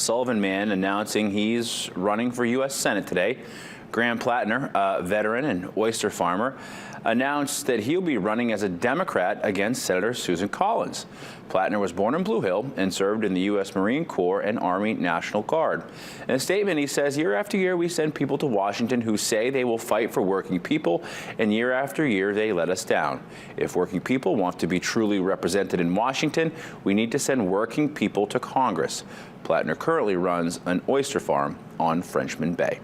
Sullivan man announcing he's running for U.S. Senate today. Graham Plattner, a veteran and oyster farmer, announced that he'll be running as a Democrat against Senator Susan Collins. Plattner was born in Blue Hill and served in the U.S. Marine Corps and Army National Guard. In a statement, he says, year after year, we send people to Washington who say they will fight for working people, and year after year, they let us down. If working people want to be truly represented in Washington, we need to send working people to Congress. Plattner currently runs an oyster farm on Frenchman Bay.